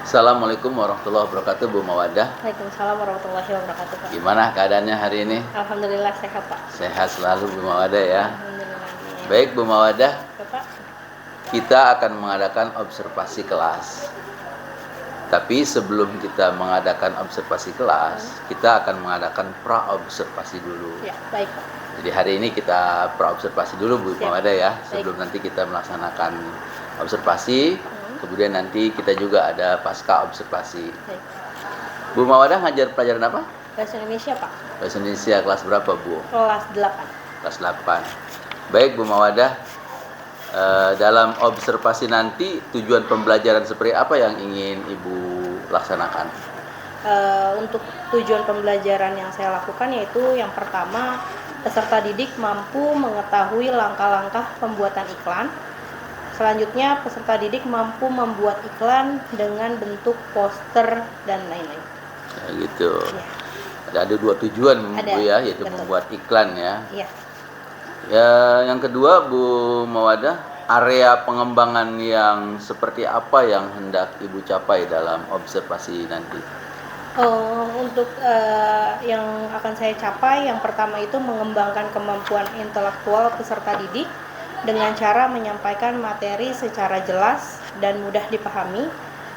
Assalamualaikum warahmatullahi wabarakatuh, Bu Mawadah. Waalaikumsalam warahmatullahi wabarakatuh, Pak. Gimana keadaannya hari ini? Alhamdulillah sehat, Pak. Sehat selalu, Bu Mawadah ya. Alhamdulillah. Baik, Bu Mawadah. Bapak. Kita akan mengadakan observasi kelas. Tapi sebelum kita mengadakan observasi kelas, kita akan mengadakan pra-observasi dulu. Ya, baik, Pak. Jadi hari ini kita pra-observasi dulu, Bu Mawadah ya. Sebelum nanti kita melaksanakan observasi, kemudian nanti kita juga ada pasca observasi. Baik. Bu Mawadah ngajar pelajaran apa? Bahasa Indonesia, Pak. Bahasa Indonesia kelas berapa, Bu? Kelas 8. Kelas 8. Baik, Bu Mawadah. Dalam observasi nanti tujuan pembelajaran seperti apa yang ingin Ibu laksanakan? Untuk tujuan pembelajaran yang saya lakukan yaitu yang pertama, peserta didik mampu mengetahui langkah-langkah pembuatan iklan. Selanjutnya, peserta didik mampu membuat iklan dengan bentuk poster dan lain-lain. Ya, gitu. Ya. Ada dua tujuan, Bu ya, yaitu betul. membuat iklan ya. Iya. Ya, yang kedua, Bu Mawadah, area pengembangan yang seperti apa yang hendak Ibu capai dalam observasi nanti? Untuk yang akan saya capai, yang pertama itu mengembangkan kemampuan intelektual peserta didik dengan cara menyampaikan materi secara jelas dan mudah dipahami.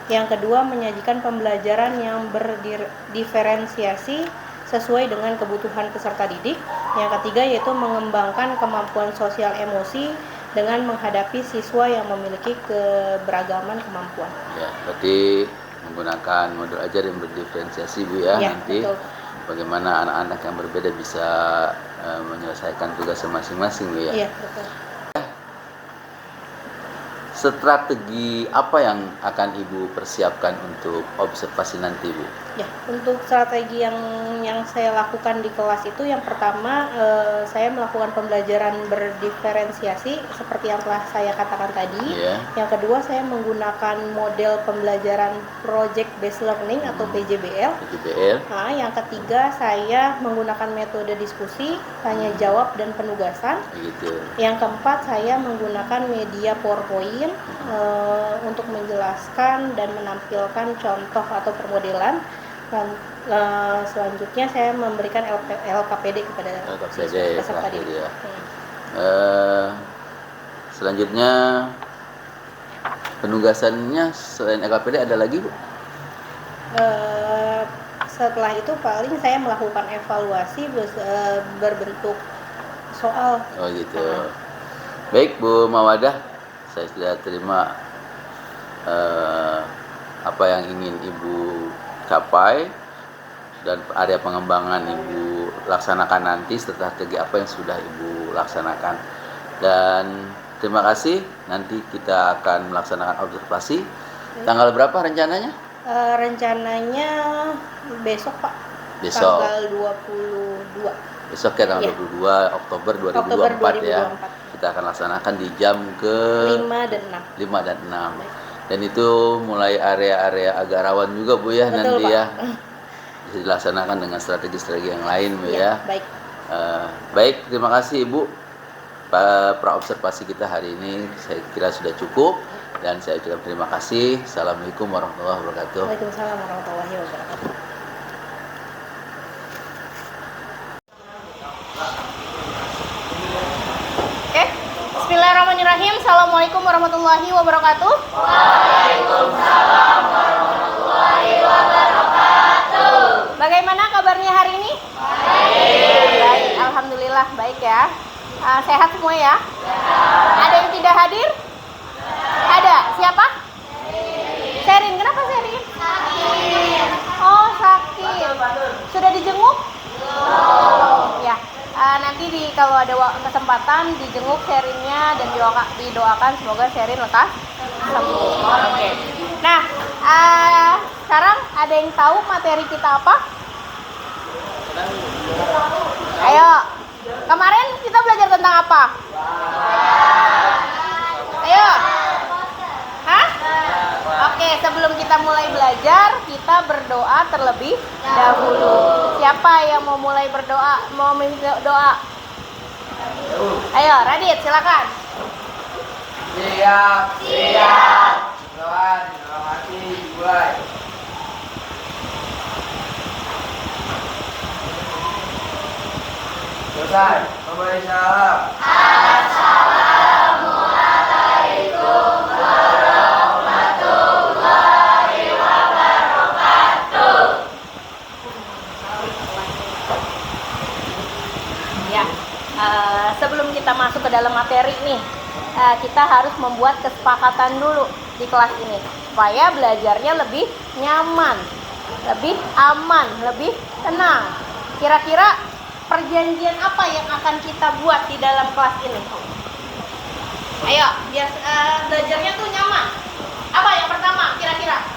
Yang kedua, menyajikan pembelajaran yang berdiferensiasi sesuai dengan kebutuhan peserta didik. Yang ketiga yaitu mengembangkan kemampuan sosial emosi dengan menghadapi siswa yang memiliki keberagaman kemampuan. Ya, berarti menggunakan modul ajar yang berdiferensiasi, Bu ya, nanti betul. Bagaimana anak-anak yang berbeda bisa menyelesaikan tugas masing-masing, Bu ya. Iya, betul. Strategi apa yang akan Ibu persiapkan untuk observasi nanti, Bu? Ya, untuk strategi yang saya lakukan di kelas itu yang pertama saya melakukan pembelajaran berdiferensiasi seperti yang telah saya katakan tadi. Yeah. Yang kedua, saya menggunakan model pembelajaran project based learning atau PJBL. Nah, yang ketiga, saya menggunakan metode diskusi, tanya jawab dan penugasan. Begitu. Yang keempat, saya menggunakan media PowerPoint untuk menjelaskan dan menampilkan contoh atau permodelan. Dan selanjutnya saya memberikan LKPD kepada peserta didik. Ya. Selanjutnya penugasannya selain LKPD ada lagi, Bu? Setelah itu paling saya melakukan evaluasi berbentuk soal. Oh gitu. Baik, Bu Mawadah, saya sudah terima apa yang ingin Ibu capai dan area pengembangan Ibu laksanakan nanti, strategi apa yang sudah Ibu laksanakan. Dan terima kasih, nanti kita akan melaksanakan observasi. Tanggal berapa rencananya? Rencananya besok, Pak. Besok. Tanggal 22. Besok ya, tanggal 22 Oktober 2024 ya. Kita akan laksanakan di jam ke 5 dan 6. 5 dan 6. Dan itu mulai area-area agak rawan juga, Bu ya. Betul, nanti Pak. Ya. Bisa dilaksanakan dengan strategi-strategi yang lain, Bu ya. Baik. Baik, terima kasih Ibu. Pra-observasi kita hari ini saya kira sudah cukup dan saya ucapkan terima kasih. Assalamualaikum warahmatullahi wabarakatuh. Waalaikumsalam warahmatullahi wabarakatuh. Bismillahirrahmanirrahim. Assalamualaikum warahmatullahi wabarakatuh. Waalaikumsalam warahmatullahi wabarakatuh. Bagaimana kabarnya hari ini? Baik, alhamdulillah baik ya. Sehat semua ya? Ada yang tidak hadir? Ada. Siapa? Sherin. Kenapa Sherin? Sakit. Oh, sakit. Sudah dijenguk? Ya. Nanti kalau ada kesempatan dijenguk Sherinnya dan didoakan semoga Sherin lekas sembuh. Oke. Nah, sekarang ada yang tahu materi kita apa? Ayo. Kemarin kita belajar tentang apa? Ayo. Hah? Oke, sebelum kita mulai belajar, kita berdoa terlebih dahulu. Siapa yang mau mulai berdoa? Mau minta doa? Ayo, Radit, silakan. Siap. Tuhan, terima kasih. Mulai. Selesai. Memberi salam. Assalamualaikum warahmatullahi wabarakatuh. Ya, sebelum kita masuk ke dalam materi nih, kita harus membuat kesepakatan dulu di kelas ini supaya belajarnya lebih nyaman, lebih aman, lebih tenang. Kira-kira perjanjian apa yang akan kita buat di dalam kelas ini? Ayo, biar belajarnya tuh nyaman. Apa yang pertama kira-kira?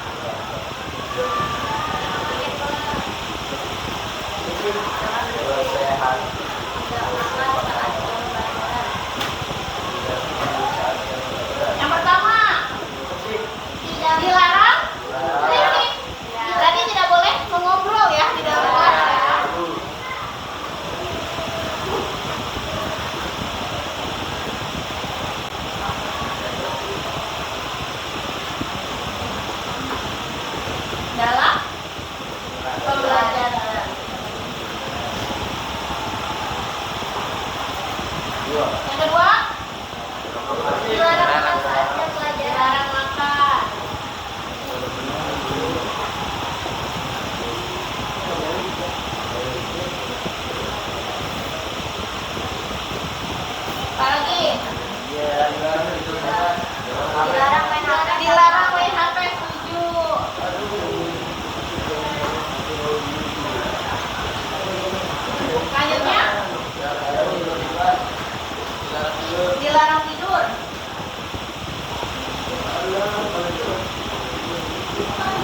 Yang pertama, dilarang berisik. Berarti tidak boleh mengobrol ya di dalam kelas. Dalam pembelajaran. Yang kedua, dilarang makan saat jam pelajaran. Dilarang makan. Apa lagi? Dilarang main HP. Dilarang main HP, setuju. Selanjutnya, dilarang tidur.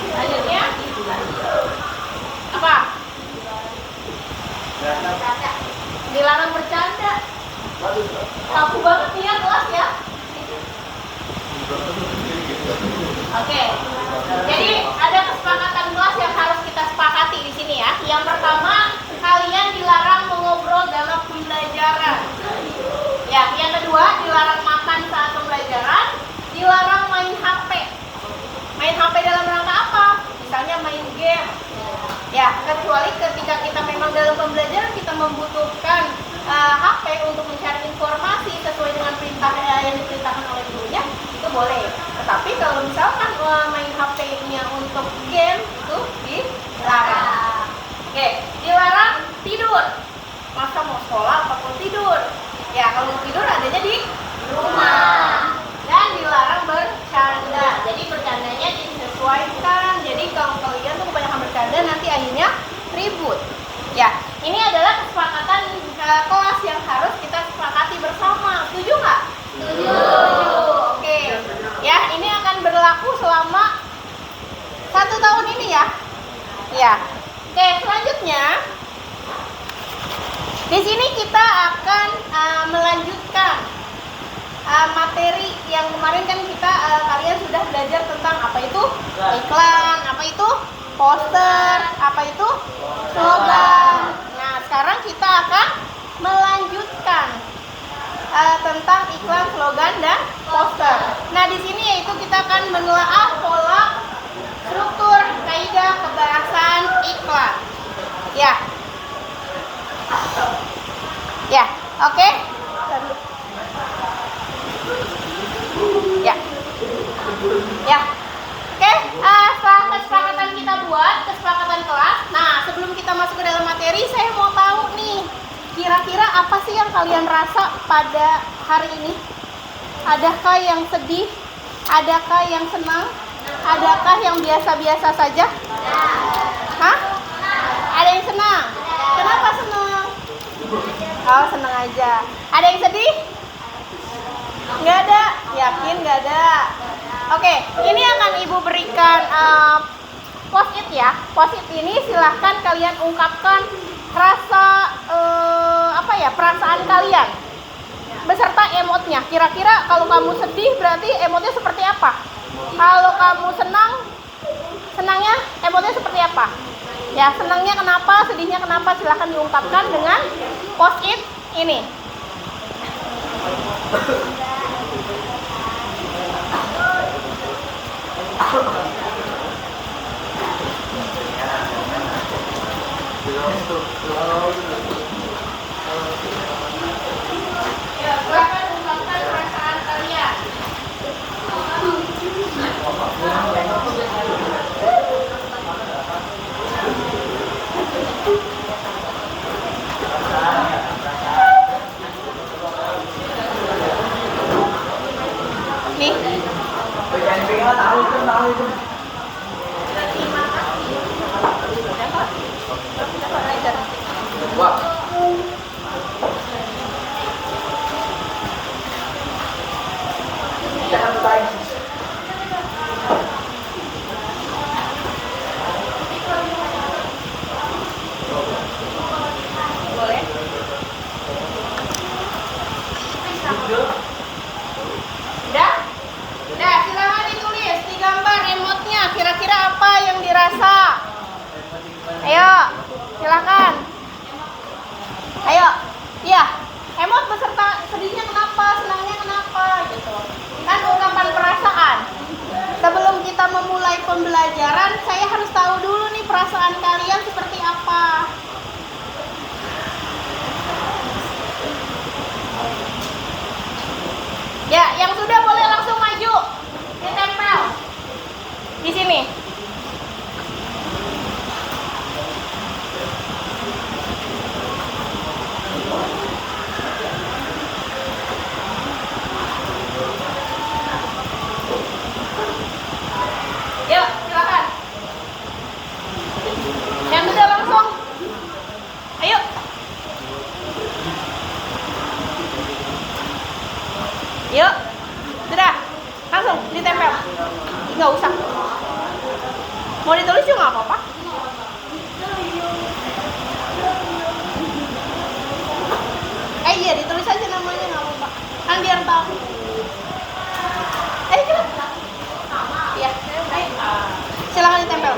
Selanjutnya, apa? Dilarang bercanda. Kaku banget nih ya kelas ya. Oke. Jadi ada kesepakatan kelas yang harus kita sepakati di sini ya. Yang pertama, kalian dilarang mengobrol dalam pembelajaran. Ya, yang kedua, dilarang makan saat pembelajaran, dilarang main HP. Main HP dalam rangka apa? Misalnya main game. Ya, kecuali ketika kita memang dalam pembelajaran kita membutuhkan HP untuk mencari informasi sesuai dengan perintah yang diperintahkan oleh gurunya, itu boleh. Tetapi kalau misalkan main HP-nya untuk game, itu dilarang. Oke, dilarang tidur. Masa mau sekolah apapun tidur? Ya, kalau mau tidur adanya di rumah. Dan dilarang bercanda. Jadi bercandanya disesuaikan. Jadi kalau kalian tuh kebanyakan bercanda nanti akhirnya ribut. Ya, ini adalah kesepakatan kelas yang harus kita sepakati bersama. Setuju nggak? Setuju. Oke. Ya, ini akan berlaku selama 1 tahun ini ya. Ya. Oke, selanjutnya di sini kita akan melanjutkan materi yang kemarin kan kita kalian sudah belajar tentang apa itu iklan, apa itu poster, apa itu slogan. Nah, sekarang kita akan melanjutkan tentang iklan, slogan, dan poster. Nah, di sini yaitu kita akan menelaah pola, struktur, kaidah kebahasan iklan. Ya. Ya, oke. Ya. Ya. Oke, setelah kesepakatan kita buat, kesepakatan kelas. Nah, sebelum kita masuk ke dalam materi, saya mau tahu nih, kira-kira apa sih yang kalian rasa pada hari ini? Adakah yang sedih? Adakah yang senang? Adakah yang biasa-biasa saja? Hah? Ada yang senang? Kenapa senang? Oh, senang aja. Ada yang sedih? Nggak ada? Yakin nggak ada? Oke, ini akan Ibu berikan post-it ya. Post-it ini silahkan kalian ungkapkan rasa perasaan kalian beserta emotnya. Kira-kira kalau kamu sedih berarti emotnya seperti apa? Kalau kamu senang, senangnya emotnya seperti apa? Ya, senangnya kenapa, sedihnya kenapa, silahkan diungkapkan dengan post-it ini. emot beserta sedihnya kenapa, senangnya kenapa gitu. Kan ungkapan perasaan. Sebelum kita memulai pembelajaran, saya harus tahu dulu nih perasaan kalian seperti apa. Ya, yang sudah boleh langsung maju. Ditempel di sini. Yuk, silakan. Yang sudah langsung. Ayo. Yuk. Sudah. Langsung ditempel. Nggak usah. Mau ditulis juga nggak apa-apa. Iya, ditulis aja namanya nggak apa-apa. Kan biar tahu. Coba. Iya. Ayo. Silakan ditempel.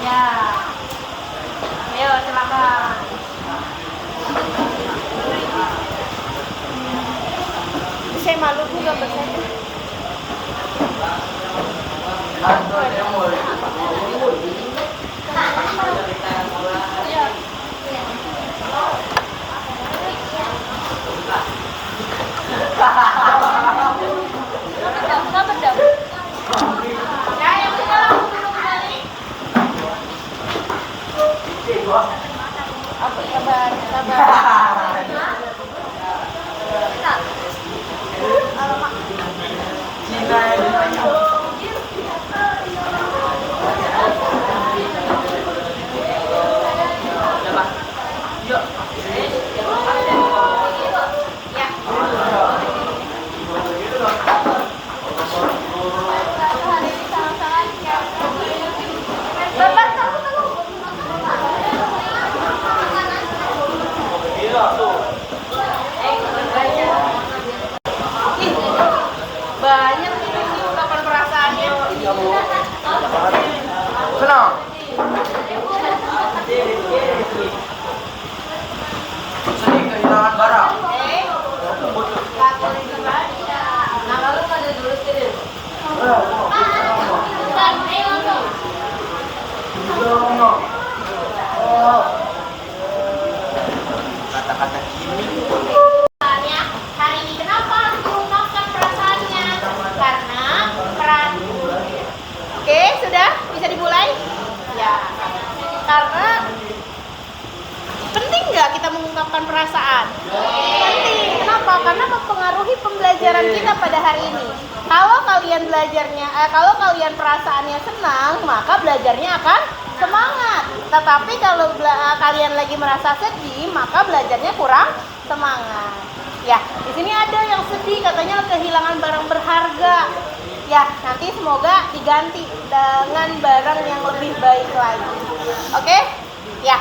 Ya. Ayo, silakan. Saya malu juga bersama. Ya, yang sudah langsung dulu kembali. Sabar, sabar. Banyak ini ungkapan perasaannya. Senang. Sedih kehilangan barang. Nah, lalu pada dulu sih. Kata-kata kimi. Hari ini kenapa harus mengungkapkan perasaannya? Karena Oke, sudah bisa dimulai? Ya. Karena penting nggak kita mengungkapkan perasaan? Penting. Kenapa? Karena mempengaruhi pembelajaran kita pada hari ini. Kalau kalian perasaannya senang, maka belajarnya akan semangat. Tetapi kalau kalian lagi merasa sedih, maka belajarnya kurang semangat. Ya, di sini ada yang sedih, katanya kehilangan barang berharga. Ya, nanti semoga diganti dengan barang yang lebih baik lagi. Oke? Ya.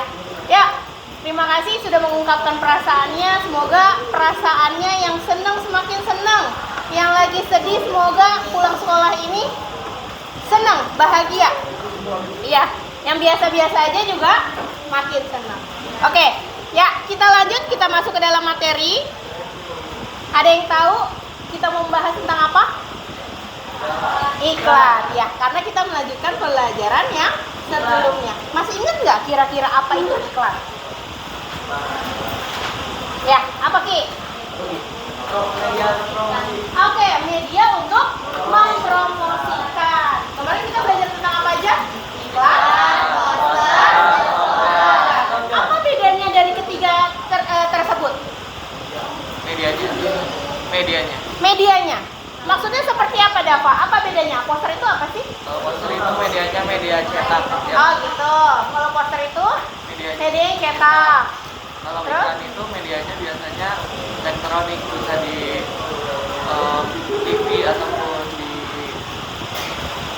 Terima kasih sudah mengungkapkan perasaannya. Semoga perasaannya yang senang semakin senang. Yang lagi sedih semoga pulang sekolah ini senang, bahagia. Iya, yang biasa-biasa aja juga makin senang. Oke, ya kita lanjut, kita masuk ke dalam materi. Ada yang tahu kita mau membahas tentang apa? Iklan, ya, karena kita melanjutkan pelajaran yang sebelumnya. Masih ingat nggak kira-kira apa itu iklan? Ya, apa Ki? Oke, media untuk mempromosikan. Kemarin kita belajar tentang apa aja? Iklan, poster, apa bedanya dari ketiga tersebut? Medianya. Maksudnya seperti apa, Dava? Apa bedanya? Poster itu apa sih? Kalau poster itu medianya media cetak. Ya. Oh gitu. Kalau poster itu media yang cetak. Kalau Terus? iklan itu medianya biasanya elektronik, bisa di TV ataupun di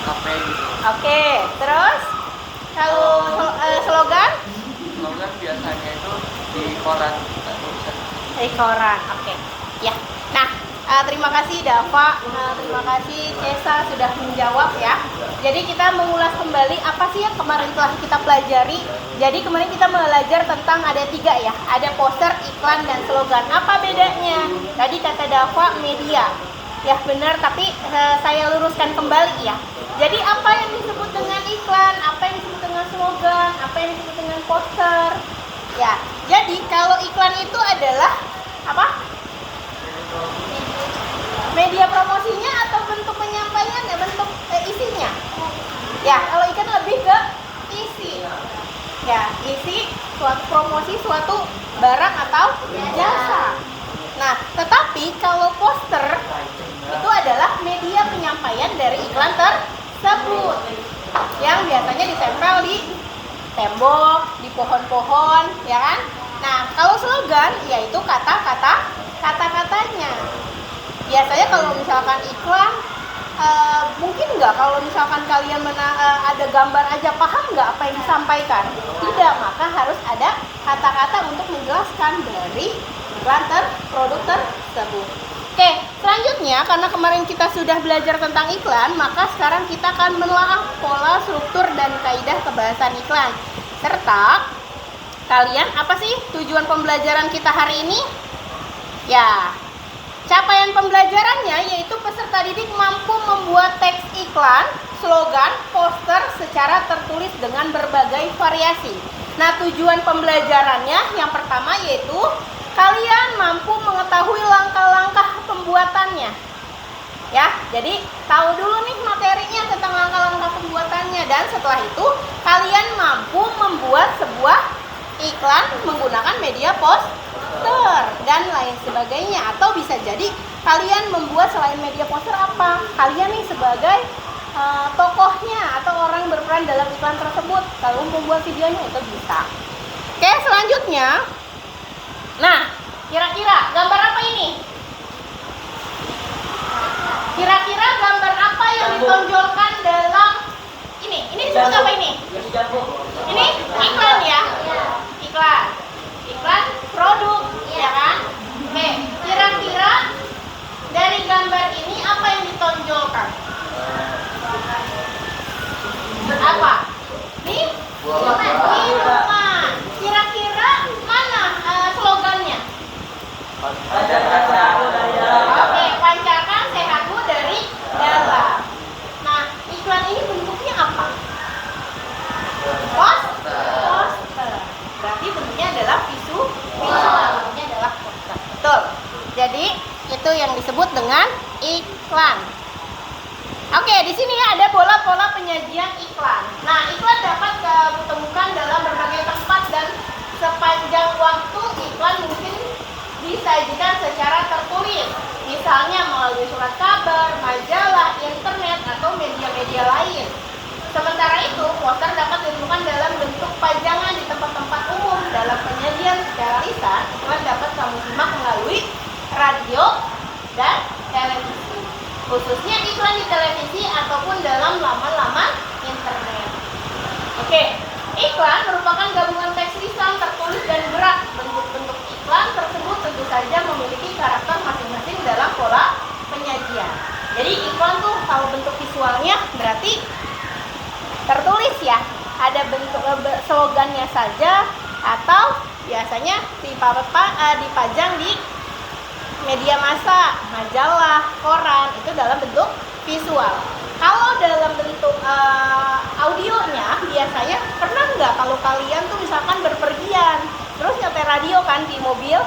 kafe gitu. Oke. Terus kalau slogan? Slogan biasanya itu di koran, tulisan. Di koran. Oke. Ya. Terima kasih Dava, terima kasih Cesa sudah menjawab ya. Jadi kita mengulas kembali apa sih yang kemarin telah kita pelajari. Jadi kemarin kita belajar tentang ada 3 ya, ada poster, iklan, dan slogan. Apa bedanya? Tadi kata Dava media. Ya benar, tapi saya luruskan kembali ya. Jadi apa yang disebut dengan iklan, apa yang disebut dengan slogan, apa yang disebut dengan poster. Ya, jadi kalau iklan itu adalah apa? Media promosinya atau bentuk penyampaian ya, bentuk isinya. Ya, kalau ikan lebih ke isi. Ya, isi suatu promosi suatu barang atau jasa. Nah, tetapi kalau poster itu adalah media penyampaian dari iklan tersebut yang biasanya ditempel di tembok, di pohon-pohon, ya kan? Nah, kalau slogan yaitu kata-katanya. Biasanya kalau misalkan iklan, mungkin nggak kalau misalkan kalian ada gambar aja paham nggak apa yang disampaikan? Tidak, maka harus ada kata-kata untuk menjelaskan dari iklan produk tersebut. Oke, selanjutnya karena kemarin kita sudah belajar tentang iklan, maka sekarang kita akan menelaah pola, struktur, dan kaidah kebahasan iklan. Serta kalian apa sih tujuan pembelajaran kita hari ini? Ya, capaian pembelajarannya yaitu peserta didik mampu membuat teks iklan, slogan, poster secara tertulis dengan berbagai variasi. Nah, tujuan pembelajarannya yang pertama yaitu kalian mampu mengetahui langkah-langkah pembuatannya. Ya, jadi tahu dulu nih materinya tentang langkah-langkah pembuatannya, dan setelah itu kalian mampu membuat sebuah iklan menggunakan media poster dan lain sebagainya. Atau bisa jadi kalian membuat selain media poster apa? Kalian nih sebagai tokohnya atau orang berperan dalam iklan tersebut, kalau membuat videonya itu bisa. Oke, selanjutnya. Nah, kira-kira gambar apa ini? Kira-kira gambar apa yang ditonjolkan dalam ini? Ini disebut apa ini? Ini iklan ya? Iklan. Iklan produk, ya kan? Oke, kira-kira dari gambar ini apa yang ditonjolkan? Apa? Minuman. Kira-kira mana slogannya? Oke, pancarkan sehatmu dari dalam. Nah, iklan ini bentuknya apa? Poster. Berarti bentuknya adalah visual, bentuknya adalah poster. Betul. Jadi itu yang disebut dengan iklan. Oke, di sini ada pola-pola penyajian iklan. Nah, iklan dapat ditemukan dalam berbagai tempat dan sepanjang waktu. Iklan mungkin disajikan secara tertulis, misalnya melalui surat kabar, majalah, internet, atau media-media lain. Sementara itu, poster dapat ditemukan dalam bentuk pajangan di tempat-tempat umum. Dalam penyajian secara lisan, iklan dapat kamu simak melalui radio dan televisi, khususnya iklan di televisi ataupun dalam laman-laman internet. Oke, iklan merupakan gabungan teks lisan, tertulis, dan gerak. Bentuk-bentuk iklan tersebut tentu saja memiliki karakter masing-masing dalam pola penyajian. Jadi iklan tuh kalau bentuk visualnya berarti tertulis ya, ada bentuk slogannya saja, atau biasanya dipajang di media massa, majalah, koran, itu dalam bentuk visual. Kalau dalam bentuk audionya, biasanya pernah nggak kalau kalian tuh misalkan berpergian, terus nyetel radio kan di mobil,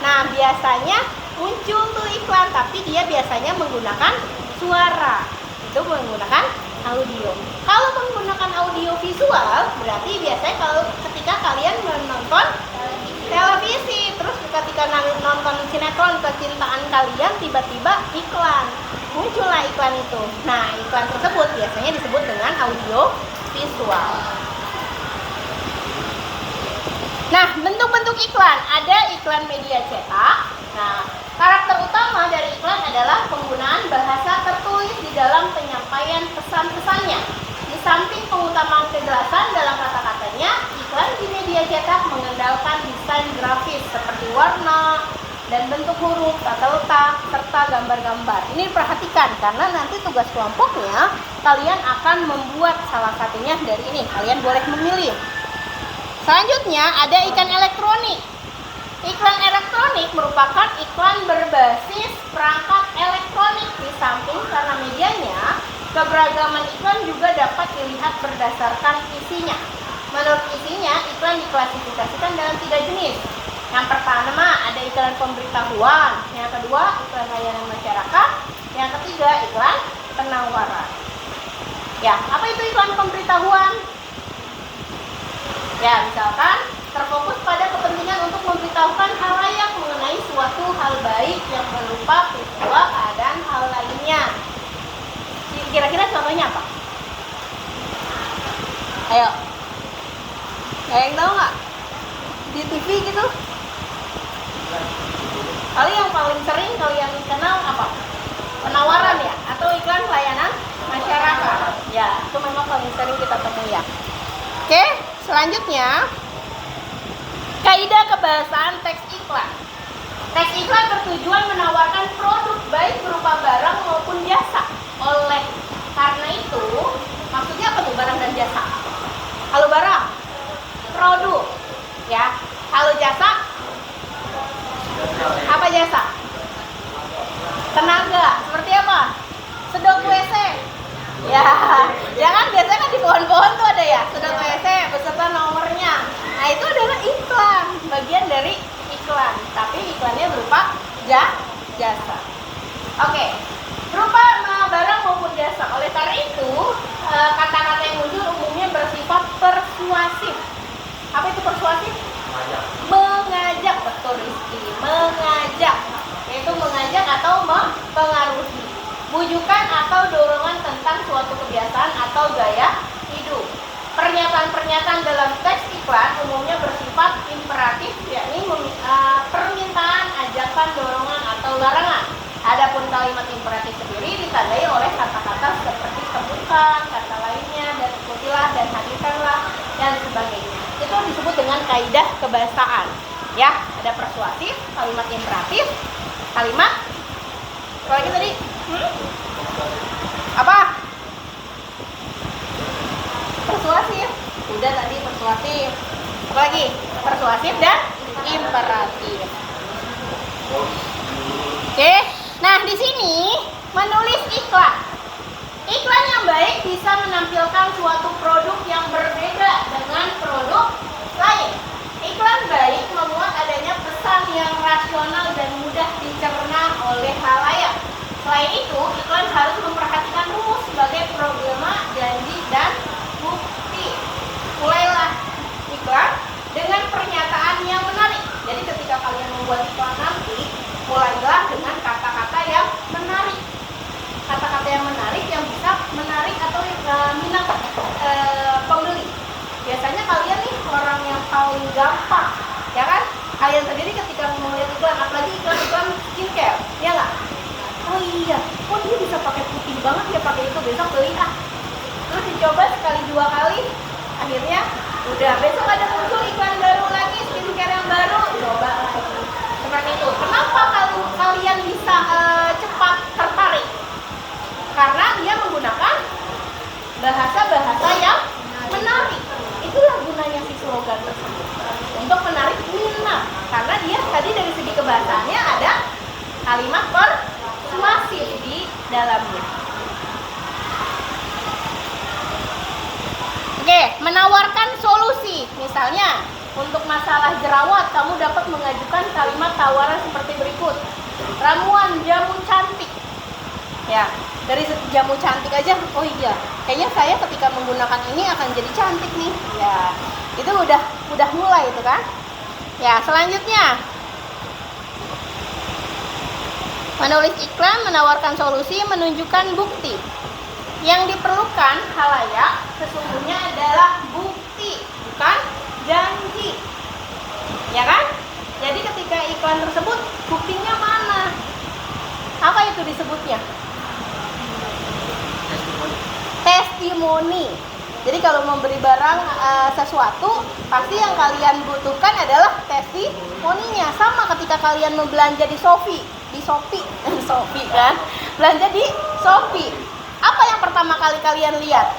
nah biasanya muncul tuh iklan, tapi dia biasanya menggunakan suara, itu menggunakan audio. Kalau menggunakan audio visual, berarti biasanya kalau ketika kalian menonton televisi, terus ketika nonton sinetron kecintaan kalian, tiba-tiba iklan, muncullah iklan itu. Nah, iklan tersebut biasanya disebut dengan audio visual. Nah, bentuk-bentuk iklan, ada iklan media cetak. Nah, karakter utama dari iklan adalah penggunaan bahasa tertulis di dalam penyampaian pesan-pesannya. Di samping pengutamaan kejelasan dalam kata-katanya, iklan di media cetak mengandalkan desain grafis seperti warna dan bentuk huruf, tata letak, serta serta gambar-gambar. Ini perhatikan karena nanti tugas kelompoknya kalian akan membuat salah satunya dari ini. Kalian boleh memilih. Selanjutnya ada iklan elektronik. Iklan elektronik merupakan iklan berbasis perangkat elektronik. Di samping karena medianya, keberagaman iklan juga dapat dilihat berdasarkan isinya. Menurut isinya, iklan diklasifikasikan dalam 3 jenis. Yang pertama ada iklan pemberitahuan, yang kedua iklan layanan masyarakat, yang ketiga iklan penawaran. Ya, apa itu iklan pemberitahuan? Ya, misalkan terfokus pada kepentingan untuk memberitahukan halayak mengenai suatu hal baik yang berupa peristiwa, keadaan, hal lainnya. Kira-kira contohnya apa? Ayo, ada yang tahu nggak? Di TV gitu? Kali yang paling sering kalian kenal apa? Penawaran ya? Atau iklan layanan masyarakat? Ya, itu memang paling sering kita temui ya. Oke, selanjutnya kaidah kebahasaan teks iklan. Teks iklan bertujuan menawarkan produk baik berupa barang maupun jasa. Oleh karena itu, maksudnya apa tuh barang dan jasa? Kalau barang, produk, ya. Kalau jasa, apa jasa? Tenaga. Seperti apa? Sedot WC. Ya, jangan biasanya kan di pohon-pohon tuh ada ya, sedot WC beserta nomornya. Nah, itu adalah iklan, bagian dari iklan. Tapi iklannya berupa jasa. Oke. Berupa barang maupun jasa. Oleh karena itu, kata-kata yang muncul umumnya bersifat persuasif. Apa itu persuasif? Mengajak, betul Rizky, mengajak, yaitu mengajak atau mempengaruhi, bujukan atau dorongan tentang suatu kebiasaan atau gaya hidup. Pernyataan-pernyataan dalam teks iklan umumnya bersifat imperatif, yakni permintaan, ajakan, dorongan atau larangan. Adapun kalimat imperatif sendiri ditandai oleh kata-kata seperti temukan, kata lainnya, dan ikutilah, dan hadirkanlah, dan sebagainya. Itu disebut dengan kaidah kebahasaan. Ya, ada persuasif, kalimat imperatif, kalimat apa lagi tadi? Apa? Persuasif. Udah tadi persuasif. Apa lagi? Persuasif dan imperatif. Oke. Nah, di sini menulis iklan. Iklan yang baik bisa menampilkan suatu produk yang berbeda dengan produk lain. Iklan baik memuat adanya pesan yang rasional dan mudah dicerna oleh halayak. Selain itu, iklan harus memperhatikan rumus sebagai problema, janji, dan bukti. Mulailah iklan dengan pernyataan yang menarik. Jadi ketika kalian membuat iklan nanti, mulailah dengan kata-kata yang menarik. Kata-kata yang menarik yang bisa menarik atau minat pembeli. Biasanya kalian nih orang yang paling gampang, ya kan? Kalian sendiri ketika melihat iklan, apalagi iklan skincare, ya nggak? Oh iya, kok dia bisa pakai putih banget ya pakai itu, besok beli ah. Terus dicoba sekali 2 kali, akhirnya udah besok ada muncul iklan baru lagi, skincare yang baru, coba lagi. Seperti itu. Kenapa kalian bisa cepat tertarik? Karena dia menggunakan bahasa-bahasa yang menarik. Itulah gunanya si slogan tersebut, untuk menarik minat. Karena dia tadi dari segi kebahasaannya ada kalimat persuasif di dalamnya. Oke, menawarkan solusi. Misalnya, untuk masalah jerawat, kamu dapat mengajukan kalimat tawaran seperti berikut. Ramuan jamu cantik. Ya, dari jamu cantik aja, oh iya, kayaknya saya ketika menggunakan ini akan jadi cantik nih. Ya, itu udah mulai itu kan. Ya, selanjutnya menulis iklan, menawarkan solusi, menunjukkan bukti. Yang diperlukan halayak sesungguhnya adalah bukti, bukan janji. Ya kan? Jadi ketika iklan tersebut, buktinya mana? Apa itu disebutnya? Testimoni. Jadi kalau memberi barang sesuatu, pasti yang kalian butuhkan adalah testimoninya. Sama ketika kalian membelanja di Shopee. Di Shopee. Shopee kan? Belanja di Shopee. Apa yang pertama kali kalian lihat?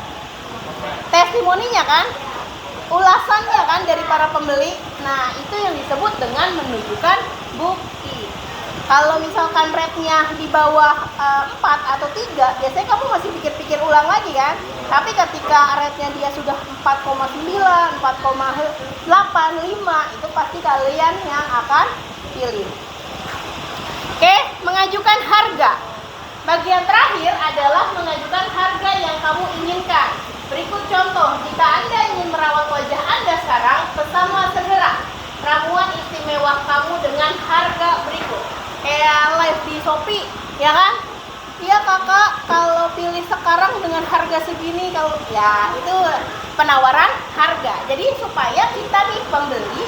Testimoninya kan? Ulasannya kan dari para pembeli. Nah, itu yang disebut dengan menunjukkan bukti. Kalau misalkan rate-nya di bawah 4 atau 3, biasanya kamu masih pikir-pikir ulang lagi kan? Tapi ketika rate-nya dia sudah 4,9, 4,8, 5, itu pasti kalian yang akan pilih. Oke, mengajukan harga. Bagian terakhir adalah mengajukan harga yang kamu inginkan. Berikut contoh, jika Anda ingin merawat wajah Anda sekarang, pesanlah segera ramuan istimewa kamu dengan harga berikut. Kayak live di Shopee, ya kan? Iya kakak, kalau pilih sekarang dengan harga segini, kalau ya itu penawaran harga. Jadi supaya kita nih pembeli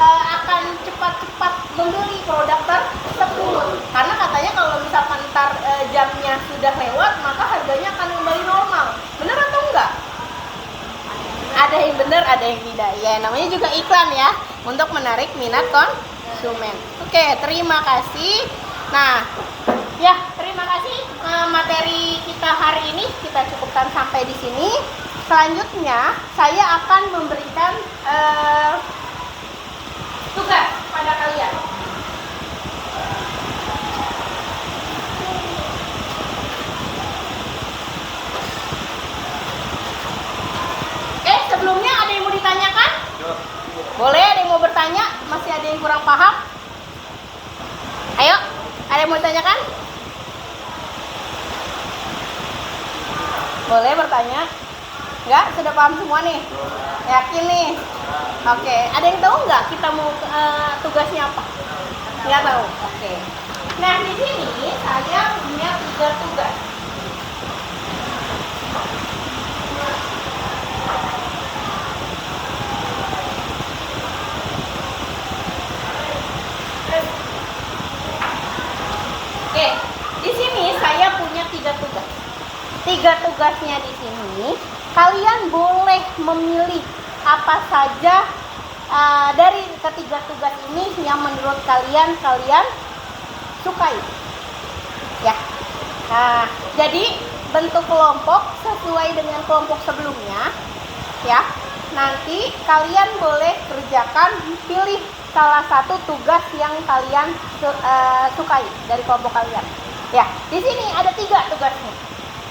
akan cepat-cepat membeli produk tersebut. Karena katanya kalau misalkan ntar jamnya sudah lewat, maka harganya akan kembali normal. Bener atau enggak? Ada yang benar, ada yang tidak. Ya, namanya juga iklan ya, untuk menarik minat konsumen. Oke, terima kasih. Nah, ya terima kasih. Materi kita hari ini kita cukupkan sampai di sini. Selanjutnya saya akan memberikan tugas pada kalian. Sebelumnya ada yang mau ditanyakan? Boleh, ada yang mau bertanya? Masih ada yang kurang paham? Ayo, ada yang mau ditanyakan? Boleh bertanya? Enggak? Sudah paham semua nih? Yakin nih? Oke, ada yang tahu nggak kita mau tugasnya apa? Nggak tahu? Oke. Nah, di sini saya punya 3 tugas. Oke, di sini saya punya 3 tugas. 3 tugasnya di sini, kalian boleh memilih apa saja dari ketiga tugas ini yang menurut kalian sukai. Ya. Nah, jadi bentuk kelompok sesuai dengan kelompok sebelumnya, ya. Nanti kalian boleh kerjakan, pilih salah satu tugas yang kalian sukai dari kelompok kalian. Ya, di sini ada 3 tugasnya.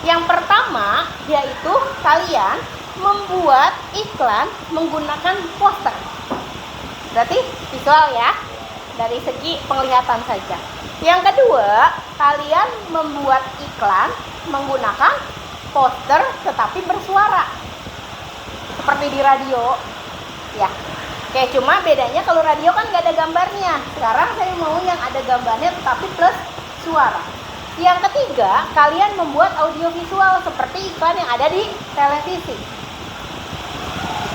Yang pertama yaitu kalian membuat iklan menggunakan poster. Berarti visual ya, dari segi penglihatan saja. Yang kedua, kalian membuat iklan menggunakan poster tetapi bersuara. Seperti di radio. Ya. Oke, cuma bedanya kalau radio kan nggak ada gambarnya. Sekarang saya mau yang ada gambarnya tetapi plus suara. Yang ketiga, kalian membuat audiovisual seperti iklan yang ada di televisi.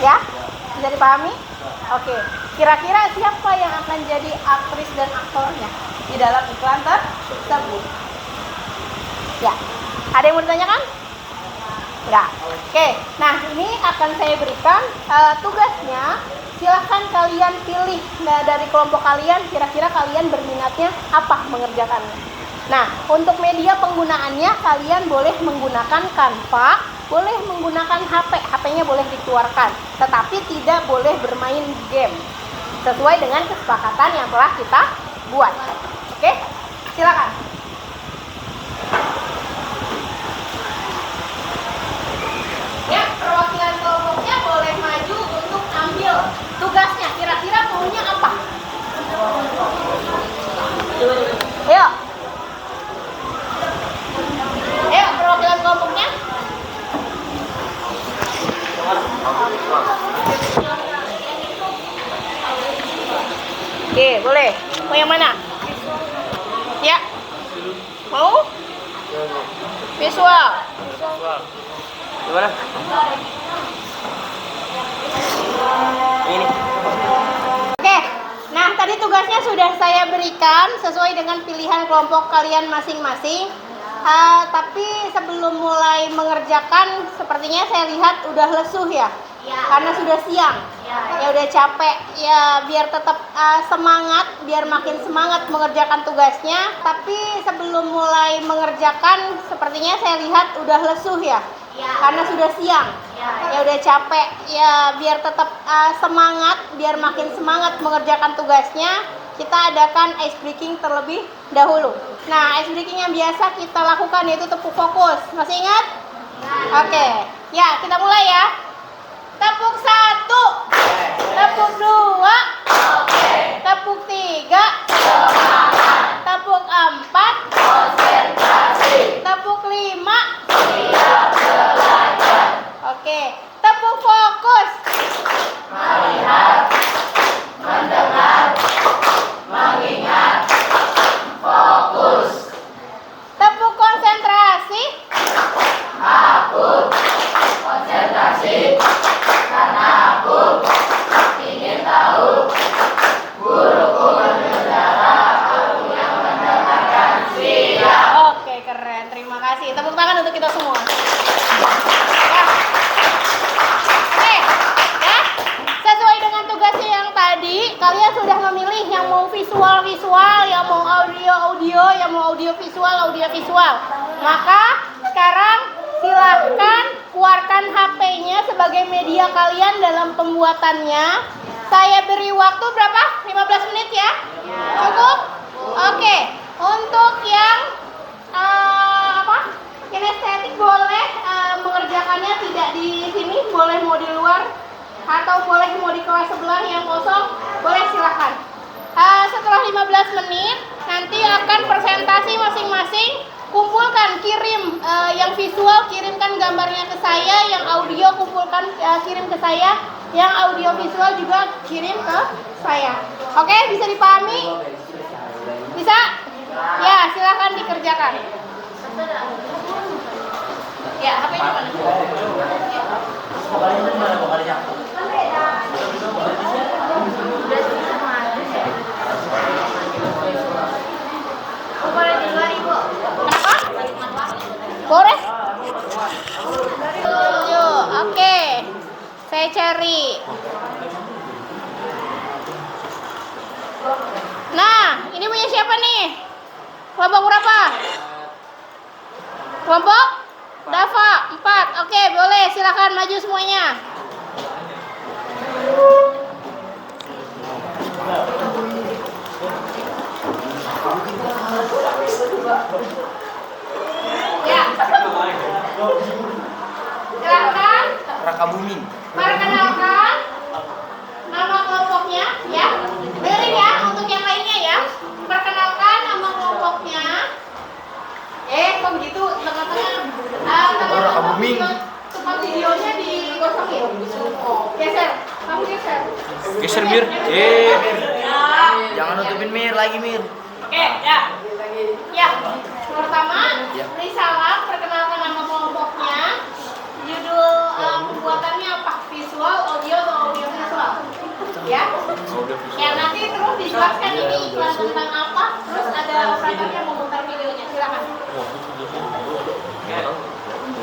Ya? Bisa dipahami? Oke. Kira-kira siapa yang akan jadi aktris dan aktornya di dalam iklan tersebut? Ya. Ada yang mau ditanyakan? Enggak. Oke. Nah, ini akan saya berikan tugasnya. Silahkan kalian pilih dari kelompok kalian, kira-kira kalian berminatnya apa mengerjakannya. Nah, untuk media penggunaannya kalian boleh menggunakan Canva, boleh menggunakan HP-nya boleh dikeluarkan, tetapi tidak boleh bermain game sesuai dengan kesepakatan yang telah kita buat. Oke, silakan. Ya, perwakilan kelompoknya boleh maju untuk ambil tugasnya. Kira-kira maunya apa? Ayo. Ayo, perwakilan kelompoknya. Oke, boleh. Mau yang mana? Ya. Mau? Visual. Gimana? Ini. Oke, nah tadi tugasnya sudah saya berikan sesuai dengan pilihan kelompok kalian masing-masing. Tapi sebelum mulai mengerjakan, sepertinya saya lihat udah lesuh ya, karena sudah siang. Ya udah capek ya, biar tetap semangat, biar makin semangat mengerjakan tugasnya. Tapi sebelum mulai mengerjakan, sepertinya saya lihat udah lesuh ya, karena sudah siang. Ya udah capek ya, biar tetap semangat, biar makin semangat mengerjakan tugasnya. Kita adakan ice breaking terlebih dahulu. Nah, ice breaking yang biasa kita lakukan yaitu tepuk fokus. Masih ingat? Oke, ya kita mulai ya. Tepuk 1, tepuk 2, tepuk 3, tepuk 4, tepuk 5. Oke, tepuk fokus. Melihat, mendengar, mengingat, fokus. Tepuk konsentrasi. Aku konsentrasi karena aku ingin tahu guruku berbicara, aku yang mendengarkan. Siap. Oke, keren. Terima kasih. Tepuk tangan untuk kita semua. Ya. Oke, ya. Sesuai dengan tugasnya yang tadi, kalian sudah memilih yang mau visual-visual, yang mau audio-audio, yang mau audio-visual. Maka sekarang silahkan keluarkan HP-nya sebagai media kalian dalam pembuatannya. Saya beri waktu berapa? 15 menit ya? Cukup? Oke. Untuk yang kinestetik boleh mengerjakannya tidak di sini, boleh mau di luar atau boleh mau di kelas sebelah yang kosong, boleh silahkan. Setelah 15 menit nanti akan presentasi masing-masing. Kumpulkan, kirim yang visual, kirimkan gambarnya ke saya, yang audio kumpulkan, kirim ke saya, yang audio visual juga kirim ke saya. Oke, bisa dipahami? Bisa? Ya, silakan dikerjakan. Ya, HP-nya mana? Boleh? Yuk, oke. Saya cari. Nah, ini punya siapa nih? Kelompok berapa? Kelompok? Dava, 4. Oke, boleh. Silakan maju semuanya. Ya. Silakan. Raka Bumi. Perkenalkan nama kelompoknya ya. Dengerin ya untuk yang lainnya ya. Perkenalkan nama kelompoknya. Kok begitu tengah-tengah. Raka Bumi. Tempat videonya digosongin. Geser. Kamu geser. Geser Mir. Jangan nutupin Mir lagi Mir. Oke, ya. Ya. Pertama, risalah, perkenalkan nama kelompoknya. Judul pembuatannya apa? Visual, audio, atau audio visual? Ya. Ya, nanti terus dijelaskan ini iklan tentang apa. Terus ada operator yang memutar videonya. Silakan.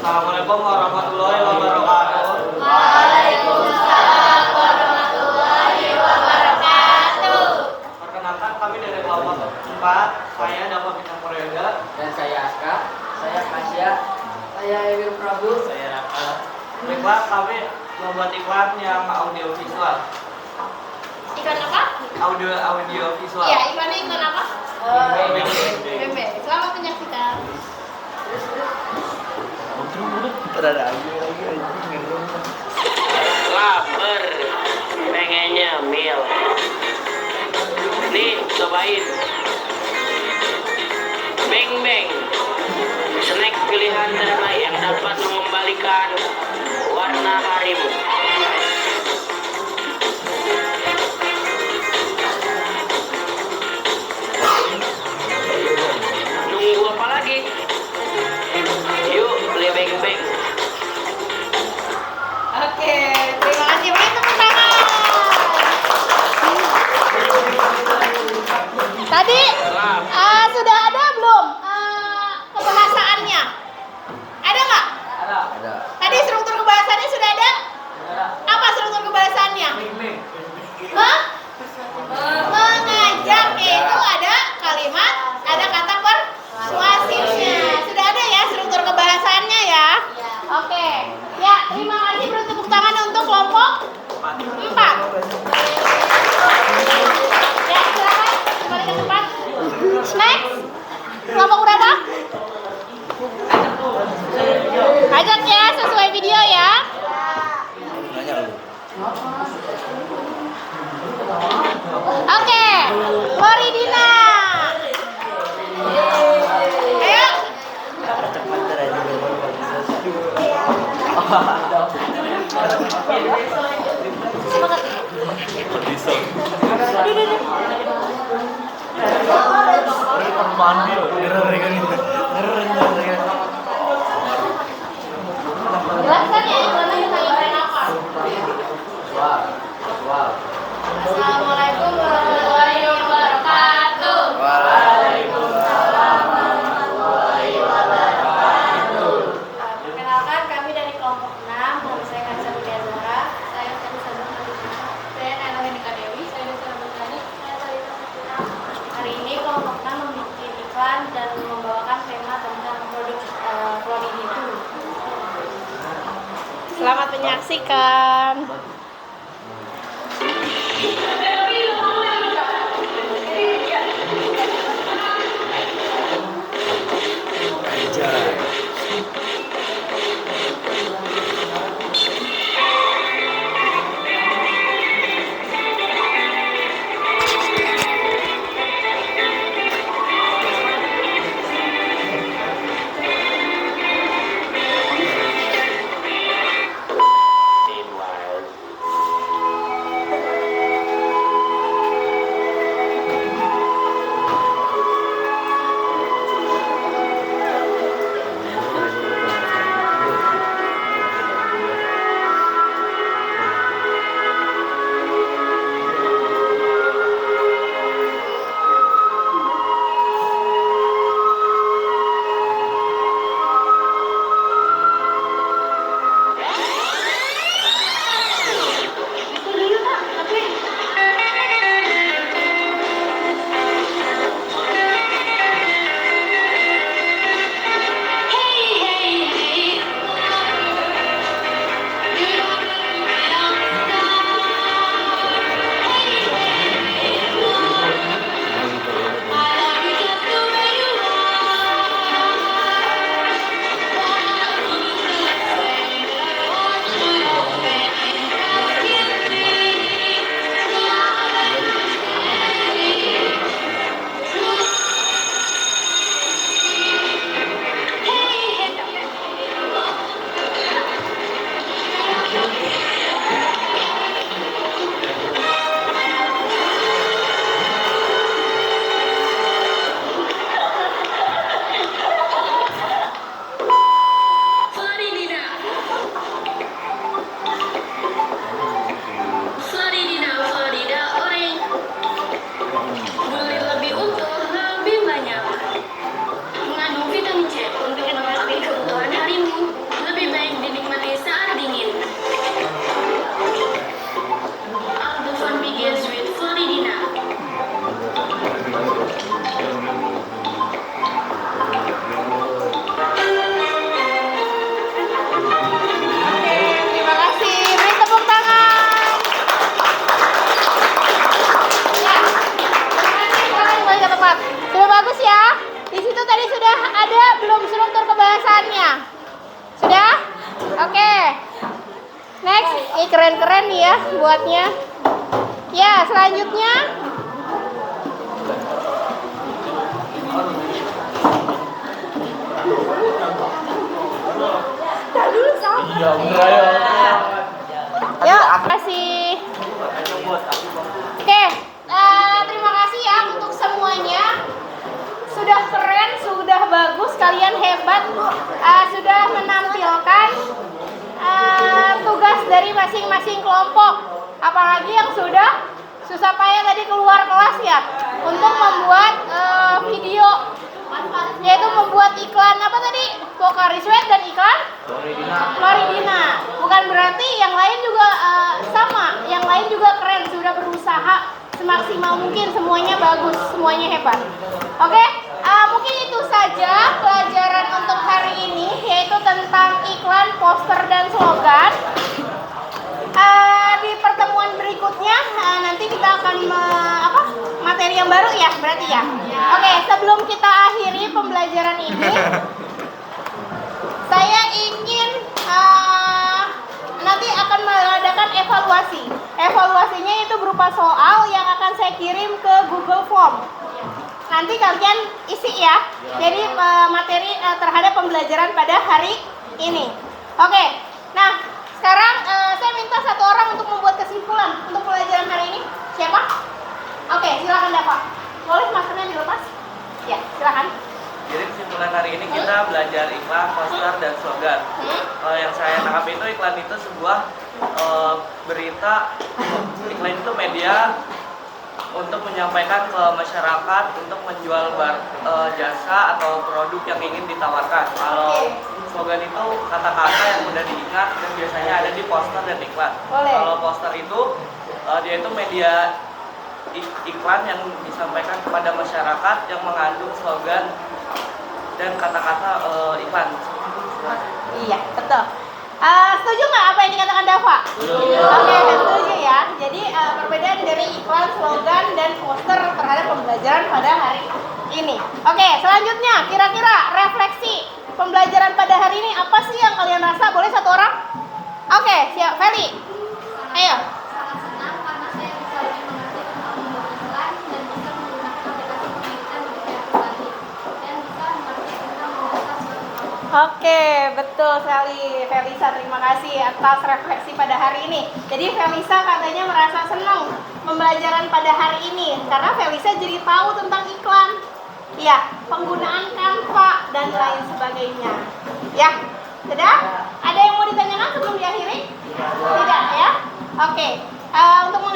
Assalamualaikum warahmatullahi wabarakatuh. Waalaikumsalam warahmatullahi wabarakatuh. Perkenalkan kami dari kelompok 4. Saya Dava Bintang Prayoga. Dan saya Aska, saya Kasya, saya Ewil Prabu, Saya Raka. Baiklah, kami membuat iklan yang audio visual. Iklan apa? Audio visual. Ya, iklannya iklan apa? Bembe. Selamat menyaksikan. Lapar, pengennya mil. Nih, cobain. Beng beng, snack pilihan terbaik yang dapat mengembalikan warna harimu. Nunggu apa lagi? Yuk, beli beng beng. Oke, terima kasih. Beri tepuk tangan. Tadi sudah ada belum kebahasaannya? Ada nggak? Ada. Tadi struktur kebahasaannya sudah ada? Bajak ya, sesuai video ya. Oke, Floridina. Ayo. Jelaskan ya iklannya iklan apa? Assalamualaikum warahmatullahi wabarakatuh. Perkenalkan, kami dari kelompok 6. Nama saya Kansa Widya Zahra. Saya Sari Sabang Alisa. Saya Nana Nika Dewi. Saya Desi Ramadhani. Saya Salita Saputra. Hari ini kelompok 6 membuat iklan dan membawakan tema tentang produk Floridina. Selamat menyaksikan. Keren-keren nih ya buatnya. Ya, selanjutnya ya, kasih. Oke, terima kasih ya untuk semuanya. Sudah keren, sudah bagus, kalian hebat, sudah menampilkan tugas dari masing-masing kelompok. Apalagi yang sudah susah payah tadi keluar kelas ya untuk membuat video, yaitu membuat iklan apa tadi? Pocari Sweat dan iklan Floridina. Bukan berarti yang lain juga sama, yang lain juga keren, sudah berusaha semaksimal mungkin, semuanya bagus, semuanya hebat. Oke, mungkin itu saja pelajaran untuk hari ini, yaitu tentang iklan, poster, dan slogan. Di pertemuan berikutnya nanti kita akan materi yang baru ya berarti ya. Oke, sebelum kita akhiri pembelajaran ini, saya ingin mengadakan evaluasi. Evaluasinya itu berupa soal yang akan saya kirim ke Google Form. Nanti kalian isi ya. Jadi materi terhadap pembelajaran pada hari ini. Oke. Nah, sekarang saya minta satu orang untuk membuat kesimpulan untuk pelajaran hari ini. Siapa? Oke, silakan Dafa. Boleh maskernya dilepas? Ya, silakan. Jadi kesimpulan hari ini kita belajar iklan, poster, dan slogan. Yang saya tangkap itu iklan itu sebuah berita. Iklan itu media untuk menyampaikan ke masyarakat untuk menjual jasa atau produk yang ingin ditawarkan. Kalau slogan itu kata-kata yang mudah diingat dan biasanya ada di poster dan iklan. Kalau poster itu dia itu media iklan yang disampaikan kepada masyarakat yang mengandung slogan dan kata-kata iklan. Iya, betul. Setuju nggak apa yang dikatakan Dafa? Oke, setuju ya. Jadi perbedaan dari iklan, slogan, dan poster terhadap pembelajaran pada hari ini. Oke, selanjutnya kira-kira refleksi pembelajaran pada hari ini apa sih yang kalian rasa? Boleh satu orang? Oke, siap. Feli, ayo. Sangat senang karena saya bisa lebih mengerti tentang membuat iklan dan bisa menggunakan aplikasi penelitian di daerah kembali dan bisa mengerti tentang mendasar suatu produk. Oke, betul sekali Felisa, terima kasih atas refleksi pada hari ini. Jadi Felisa katanya merasa senang pembelajaran pada hari ini karena Felisa jadi tahu tentang iklan, ya, penggunaan Canva dan lain sebagainya. Ya, sudah? Ada yang mau ditanyakan sebelum diakhiri? Tidak ya? Oke, untuk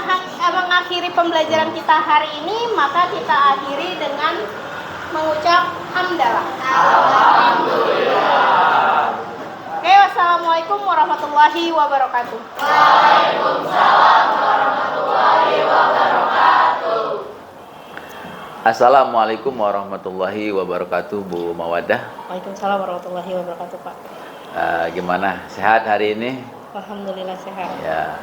mengakhiri pembelajaran kita hari ini, maka kita akhiri dengan mengucap hamdalah. Oke, wassalamualaikum warahmatullahi wabarakatuh. Assalamualaikum warahmatullahi wabarakatuh, Bu Mawadah. Waalaikumsalam warahmatullahi wabarakatuh, Pak. Gimana? Sehat hari ini? Alhamdulillah sehat. Ya.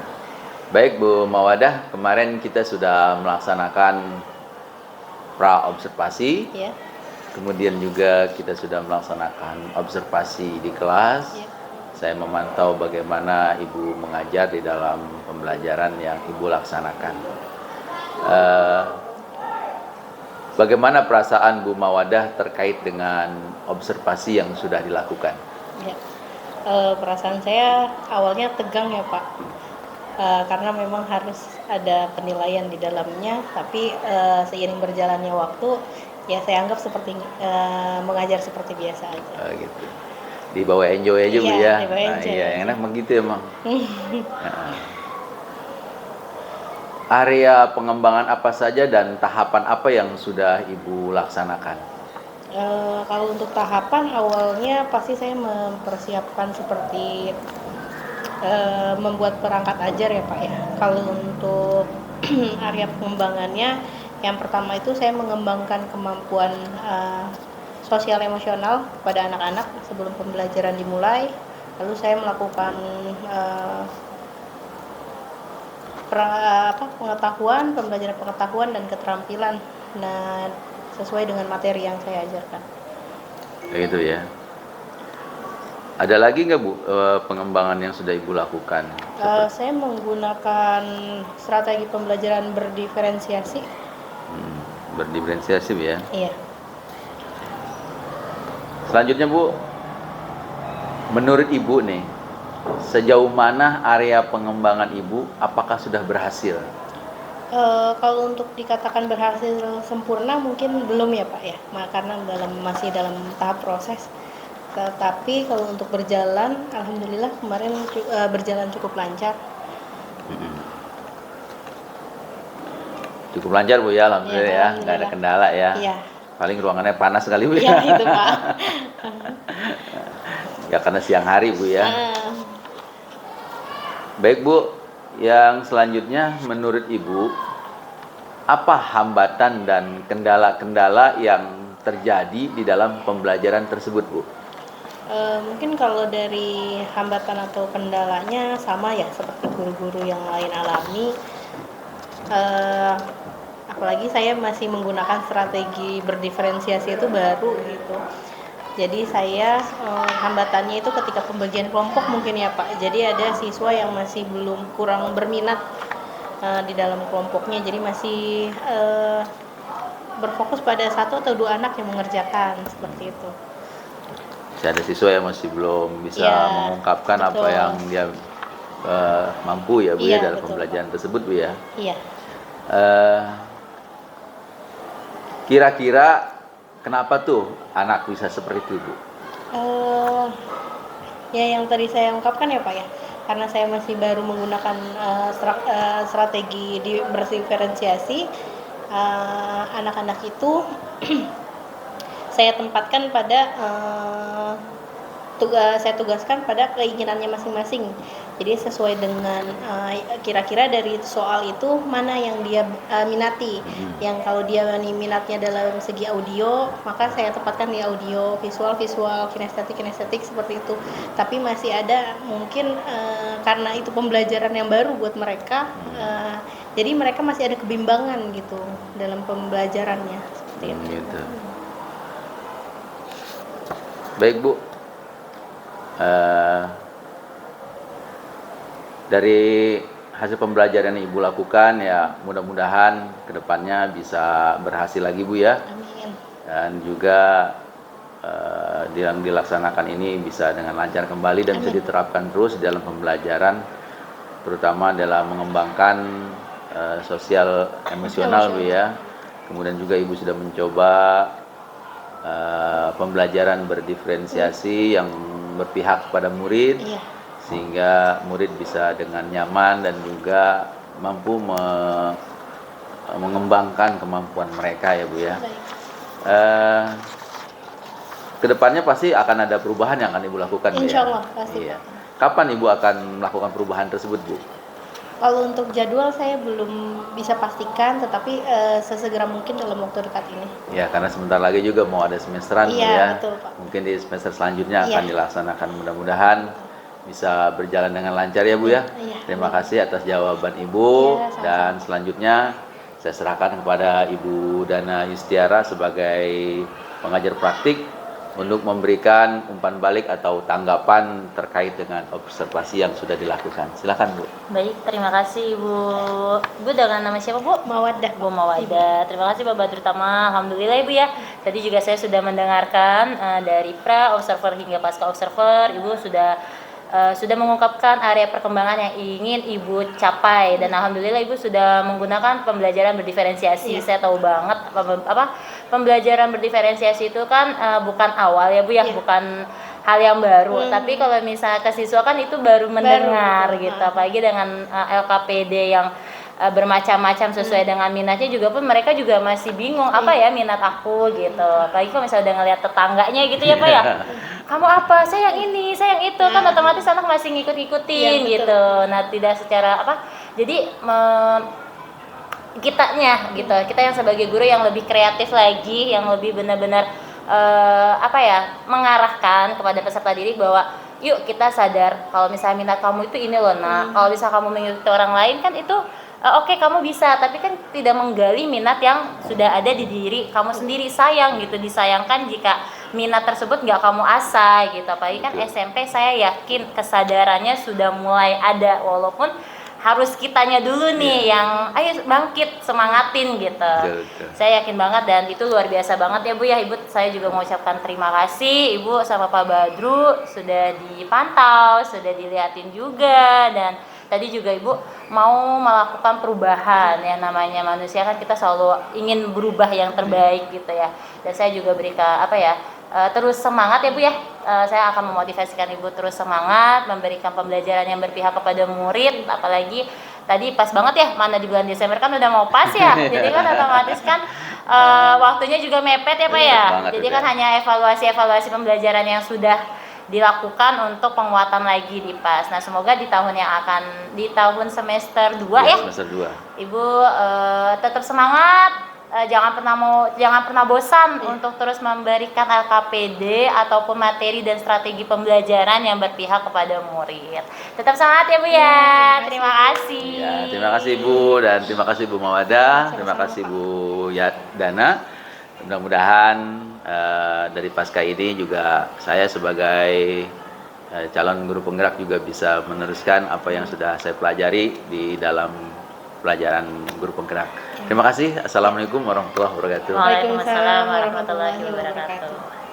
Baik Bu Mawadah, kemarin kita sudah melaksanakan pra-observasi. Ya. Kemudian juga kita sudah melaksanakan observasi di kelas. Ya. Saya memantau bagaimana Ibu mengajar di dalam pembelajaran yang Ibu laksanakan. Bagaimana perasaan Bu Mawadah terkait dengan observasi yang sudah dilakukan? Ya. Perasaan saya awalnya tegang ya Pak, karena memang harus ada penilaian di dalamnya. Tapi seiring berjalannya waktu, ya saya anggap seperti mengajar seperti biasa aja. Gitu. Dibawa enjoy aja Bu Iya, ya. dibawa enjoy. Iya, yang enak begitu emang. Area pengembangan apa saja dan tahapan apa yang sudah Ibu laksanakan? Kalau untuk tahapan awalnya pasti saya mempersiapkan seperti membuat perangkat ajar ya Pak ya. Kalau untuk area pengembangannya, yang pertama itu saya mengembangkan kemampuan sosial emosional pada anak-anak sebelum pembelajaran dimulai. Lalu saya melakukan pembelajaran pengetahuan dan keterampilan. Nah, sesuai dengan materi yang saya ajarkan. Gitu ya. Ada lagi nggak Bu pengembangan yang sudah Ibu lakukan? Saya menggunakan strategi pembelajaran berdiferensiasi. Berdiferensiasi ya. Iya. Selanjutnya Bu, menurut Ibu nih, sejauh mana area pengembangan Ibu apakah sudah berhasil? Kalau untuk dikatakan berhasil sempurna mungkin belum ya Pak ya, karena masih dalam tahap proses. Tetapi kalau untuk berjalan, alhamdulillah kemarin berjalan cukup lancar. Cukup lancar Bu ya, alhamdulillah ya, Alhamdulillah. nggak ada kendala ya. Iya. Paling ruangannya panas sekali Bu Iya ya. itu Pak. Ya karena siang hari Bu ya. Baik Bu, yang selanjutnya menurut Ibu, apa hambatan dan kendala-kendala yang terjadi di dalam pembelajaran tersebut Bu? Mungkin kalau dari hambatan atau kendalanya sama ya seperti guru-guru yang lain alami. Apalagi saya masih menggunakan strategi berdiferensiasi itu baru gitu. Jadi saya hambatannya itu ketika pembagian kelompok mungkin ya Pak. Jadi ada siswa yang masih belum kurang berminat di dalam kelompoknya. Jadi masih berfokus pada 1 atau 2 anak yang mengerjakan seperti itu. Masih ada siswa yang masih belum bisa Iya, mengungkapkan apa betul. yang dia mampu ya Bu ya Iya, dalam betul, pembelajaran tersebut Bu ya. Iya. Eh, Kira-kira kenapa tuh anak bisa seperti itu Bu? Ya yang tadi saya ungkapkan ya Pak ya, karena saya masih baru menggunakan strategi berdiferensiasi, anak-anak itu saya tempatkan pada saya tugaskan pada keinginannya masing-masing. Jadi sesuai dengan kira-kira dari soal itu mana yang dia minati. Yang kalau dia minatnya dalam segi audio, maka saya tempatkan di audio, visual, kinestetik seperti itu. Tapi masih ada mungkin karena itu pembelajaran yang baru buat mereka, jadi mereka masih ada kebimbangan gitu dalam pembelajarannya seperti itu. Gitu. Baik Bu, dari hasil pembelajaran yang Ibu lakukan ya mudah-mudahan kedepannya bisa berhasil lagi Bu ya. Amin. Dan juga yang dilaksanakan ini bisa dengan lancar kembali dan bisa diterapkan terus dalam pembelajaran, terutama dalam mengembangkan sosial emosional Bu ya. Kemudian juga Ibu sudah mencoba pembelajaran berdiferensiasi yang berpihak kepada murid, Iya. sehingga murid bisa dengan nyaman dan juga mampu mengembangkan kemampuan mereka ya Bu ya. Baik. Kedepannya pasti akan ada perubahan yang akan Ibu lakukan Bu, Insya ya? Allah pasti. Iya. Pak. Kapan Ibu akan melakukan perubahan tersebut Bu? Kalau untuk jadwal saya belum bisa pastikan, tetapi sesegera mungkin dalam waktu dekat ini. Ya, karena sebentar lagi juga mau ada semesteran Bu Iya, ya. betul, Pak. Mungkin di semester selanjutnya akan Iya. dilaksanakan, mudah-mudahan bisa berjalan dengan lancar ya Bu ya. Iya. Terima kasih atas jawaban Ibu. Iya, sama-sama. Dan selanjutnya saya serahkan kepada Ibu Dana Yustiara sebagai pengajar praktik untuk memberikan umpan balik atau tanggapan terkait dengan observasi yang sudah dilakukan. Silakan Bu. Baik, terima kasih Ibu. Ibu dengan nama siapa Bu? Mawaddah. Bu Mawadah. Terima kasih Pak Badrut Tama. Alhamdulillah Ibu ya. Tadi juga saya sudah mendengarkan dari pra observer hingga pasca observer. Ibu sudah mengungkapkan area perkembangan yang ingin Ibu capai, dan alhamdulillah Ibu sudah menggunakan pembelajaran berdiferensiasi. Iya. Saya tahu banget apa pembelajaran berdiferensiasi itu kan bukan awal ya Bu ya, Iya. bukan hal yang baru. Tapi kalau misalnya ke siswa kan itu baru mendengar betul. gitu, apalagi dengan LKPD yang bermacam-macam sesuai dengan minatnya juga pun mereka juga masih bingung apa ya minat aku gitu. Apalagi kalau misalnya udah ngeliat tetangganya gitu ya Pak ya. Kamu apa? Saya yang ini, saya yang itu. Kan otomatis anak masih ngikut-ngikutin Iya, betul. gitu. Nah, tidak secara apa? Jadi kitanya gitu. Kita yang sebagai guru yang lebih kreatif lagi, yang lebih benar-benar mengarahkan kepada peserta didik bahwa yuk kita sadar kalau misalnya minat kamu itu ini loh nak. Kalau bisa kamu mengikuti orang lain kan itu oke, kamu bisa, tapi kan tidak menggali minat yang sudah ada di diri kamu sendiri. Sayang gitu, disayangkan jika minat tersebut nggak kamu asah gitu. Apalagi kan SMP saya yakin kesadarannya sudah mulai ada, walaupun harus kitanya dulu nih yang ayo bangkit, semangatin gitu. Betul. Saya yakin banget dan itu luar biasa banget ya Bu ya. Ibu, saya juga mengucapkan terima kasih Ibu sama Pak Badru sudah dipantau, sudah dilihatin juga, dan tadi juga Ibu mau melakukan perubahan. Ya namanya manusia kan kita selalu ingin berubah yang terbaik gitu ya. Dan saya juga berikan terus semangat ya Bu ya. Saya akan memotivasikan Ibu terus semangat memberikan pembelajaran yang berpihak kepada murid, apalagi tadi pas banget ya, mana di bulan Desember kan udah mau pas ya. Jadi kan otomatis kan waktunya juga mepet ya Pak ya. Jadi kan hanya evaluasi pembelajaran yang sudah dilakukan untuk penguatan lagi di PAS. Nah, semoga di tahun semester 2 ya. Semester 2. Ibu tetap semangat, jangan pernah bosan untuk terus memberikan LKPD ataupun materi dan strategi pembelajaran yang berpihak kepada murid. Tetap semangat ya Bu ya. Terima kasih. Ya, terima kasih Ibu dan terima kasih Bu Mawadah, terima kasih Bu Dana. Mudah-mudahan dari pasca ini juga saya sebagai calon guru penggerak juga bisa meneruskan apa yang sudah saya pelajari di dalam pelajaran guru penggerak. Terima kasih. Assalamualaikum warahmatullahi wabarakatuh. Waalaikumsalam warahmatullahi wabarakatuh.